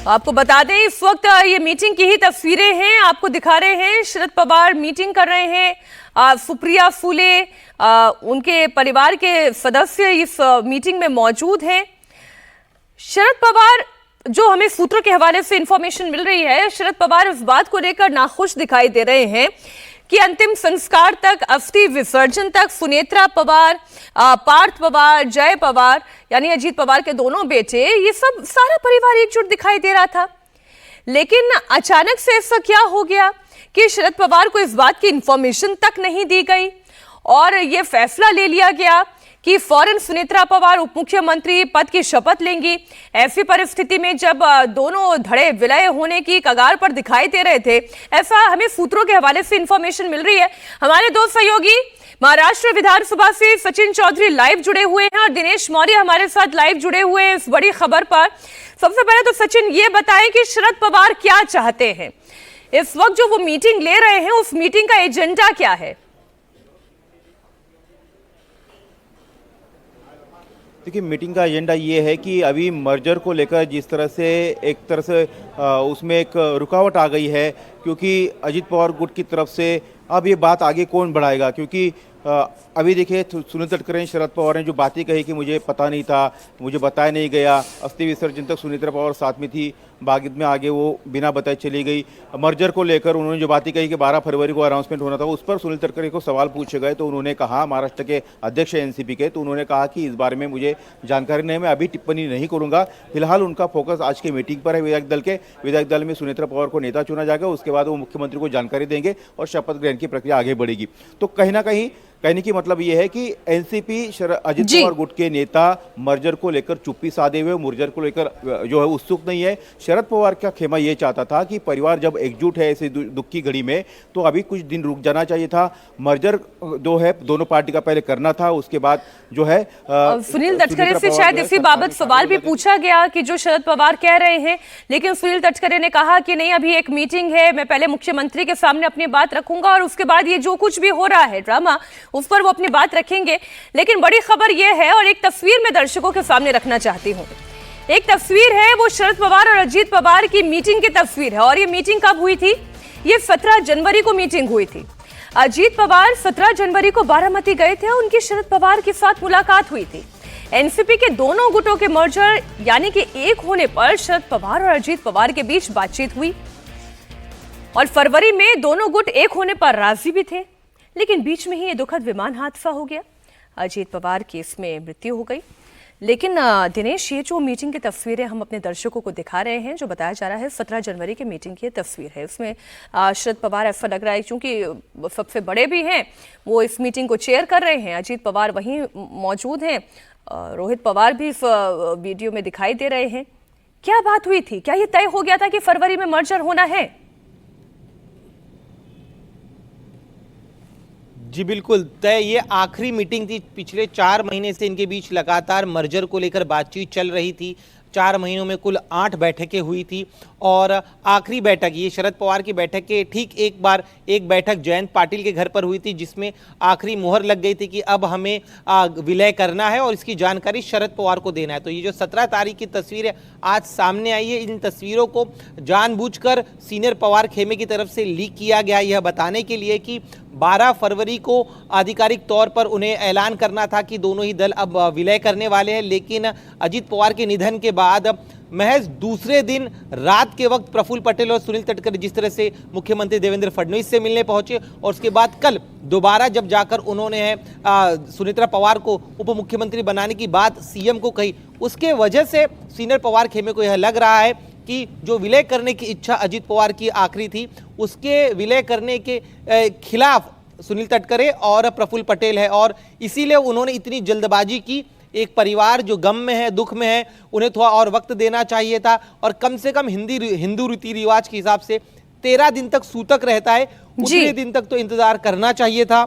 आपको बता दें इस वक्त ये मीटिंग की ही तस्वीरें हैं, आपको दिखा रहे हैं। शरद पवार मीटिंग कर रहे हैं, सुप्रिया फूले उनके परिवार के सदस्य इस मीटिंग में मौजूद हैं। शरद पवार, जो हमें सूत्रों के हवाले से इंफॉर्मेशन मिल रही है, शरद पवार इस बात को लेकर नाखुश दिखाई दे रहे हैं कि अंतिम संस्कार तक, अस्थि विसर्जन तक सुनेत्रा पवार, पार्थ पवार, जय पवार यानी अजीत पवार के दोनों बेटे, ये सब सारा परिवार एकजुट दिखाई दे रहा था। लेकिन अचानक से ऐसा क्या हो गया कि शरद पवार को इस बात की इंफॉर्मेशन तक नहीं दी गई और ये फैसला ले लिया गया कि फौरन सुनेत्रा पवार उप मुख्यमंत्री पद की शपथ लेंगी। ऐसी परिस्थिति में जब दोनों धड़े विलय होने की कगार पर दिखाई दे रहे थे, ऐसा हमें सूत्रों के हवाले से इंफॉर्मेशन मिल रही है। हमारे दो सहयोगी महाराष्ट्र विधानसभा से सचिन चौधरी लाइव जुड़े हुए हैं और दिनेश मौर्य हमारे साथ लाइव जुड़े हुए हैं इस बड़ी खबर पर। सबसे पहले तो सचिन ये बताएं कि शरद पवार क्या चाहते हैं इस वक्त, जो वो मीटिंग ले रहे हैं उस मीटिंग का एजेंडा क्या है? देखिए, मीटिंग का एजेंडा ये है कि अभी मर्जर को लेकर जिस तरह से एक तरह से उसमें एक रुकावट आ गई है, क्योंकि अजीत पवार गुट की तरफ से अब ये बात आगे कौन बढ़ाएगा। क्योंकि अभी देखिए, सुनील तटकरे, शरद पवार ने जो बातें कही कि मुझे पता नहीं था, मुझे बताया नहीं गया, अस्थि विसर्जन तक सुनीत्रा पवार साथ में थी, बाद में आगे वो बिना बताए चली गई। मर्जर को लेकर उन्होंने जो बातें कही कि 12 फरवरी को अनाउंसमेंट होना था, उस पर सुनील तटकरे को सवाल पूछे गए तो उन्होंने कहा, महाराष्ट्र के अध्यक्ष एनसीपी के, तो उन्होंने कहा कि इस बारे में मुझे जानकारी नहीं, मैं अभी टिप्पणी नहीं करूंगा। फिलहाल उनका फोकस आज की मीटिंग पर है विधायक दल में सुनेत्रा पवार को नेता चुना जाएगा, उसके बाद वो मुख्यमंत्री को जानकारी देंगे और शपथ ग्रहण की प्रक्रिया आगे बढ़ेगी। तो कहीं ना कहीं कहने की मतलब यह है कि एनसीपी अजीत पवार गुट के नेता मर्जर को लेकर चुप्पी साधे हुए, मर्जर को लेकर जो है उत्सुक नहीं है। शरद पवार का खेमा यह चाहता था कि परिवार जब एकजुट है ऐसे दुख की घड़ी में, तो अभी कुछ दिन रुक जाना चाहिए था। मर्जर जो है दोनों पार्टी का पहले करना था, उसके बाद जो है सुनील तटकरे से शायद इसी बाबत सवाल भी पूछा गया कि जो शरद पवार कह रहे हैं, लेकिन सुनील तटकरे ने कहा कि नहीं, अभी एक मीटिंग है, मैं पहले मुख्यमंत्री के सामने अपनी बात रखूंगा और उसके बाद ये जो कुछ भी हो रहा है ड्रामा, उस पर वो अपनी बात रखेंगे। लेकिन बड़ी खबर यह है, और एक तस्वीर मैं दर्शकों के सामने रखना चाहती हूं। एक तस्वीर है, वो शरद पवार और अजीत पवार की मीटिंग की तस्वीर है। और ये मीटिंग कब हुई थी? ये 17 जनवरी को मीटिंग हुई थी। अजीत पवार 17 जनवरी को बारामती गए थे और उनकी शरद पवार के साथ मुलाकात हुई थी। एनसीपी के दोनों गुटों के मर्जर यानी कि एक होने पर शरद पवार और अजीत पवार के बीच बातचीत हुई और फरवरी में दोनों गुट एक होने पर राजी भी थे। लेकिन बीच में ही ये दुखद विमान हादसा हो गया, अजीत पवार की इसमें मृत्यु हो गई। लेकिन दिनेश, ये जो मीटिंग की तस्वीरें हम अपने दर्शकों को दिखा रहे हैं, जो बताया जा रहा है 17 जनवरी की मीटिंग की तस्वीर है, उसमें शरद पवार, ऐसा लग रहा है क्योंकि सबसे बड़े भी हैं, वो इस मीटिंग को चेयर कर रहे हैं। अजीत पवार वहीं मौजूद हैं, रोहित पवार भी इस वीडियो में दिखाई दे रहे हैं। क्या बात हुई थी? क्या ये तय हो गया था कि फरवरी में मर्जर होना है? जी बिल्कुल तय, ये आखिरी मीटिंग थी। पिछले 4 महीने से इनके बीच लगातार मर्जर को लेकर बातचीत चल रही थी। 4 महीनों में कुल 8 बैठकें हुई थी और आखिरी बैठक, ये शरद पवार की बैठक के ठीक एक बैठक जयंत पाटिल के घर पर हुई थी, जिसमें आखिरी मुहर लग गई थी कि अब हमें विलय करना है और इसकी जानकारी शरद पवार को देना है। तो ये जो 17 तारीख की तस्वीर है आज सामने आई है, इन तस्वीरों को जानबूझकर सीनियर पवार खेमे की तरफ से लीक किया गया, यह बताने के लिए कि 12 फरवरी को आधिकारिक तौर पर उन्हें ऐलान करना था कि दोनों ही दल अब विलय करने वाले हैं। लेकिन अजीत पवार के निधन के बाद महज दूसरे दिन रात के वक्त प्रफुल्ल पटेल और सुनील तटकरे जिस तरह से मुख्यमंत्री देवेंद्र फडणवीस से मिलने पहुंचे और उसके बाद कल दोबारा जब जाकर उन्होंने सुनेत्रा पवार को उप मुख्यमंत्री बनाने की बात सीएम को कही, उसके वजह से सीनियर पवार खेमे को यह लग रहा है कि जो विलय करने की इच्छा अजीत पवार की आखिरी थी, उसके विलय करने के खिलाफ सुनील तटकरे और प्रफुल्ल पटेल है और इसीलिए उन्होंने इतनी जल्दबाजी की। एक परिवार जो गम में है, दुख में है, उन्हें थोड़ा और वक्त देना चाहिए था और कम से कम हिंदू रीति रिवाज के हिसाब से 13 दिन तक सूतक रहता है, उतने दिन तक तो इंतजार करना चाहिए था।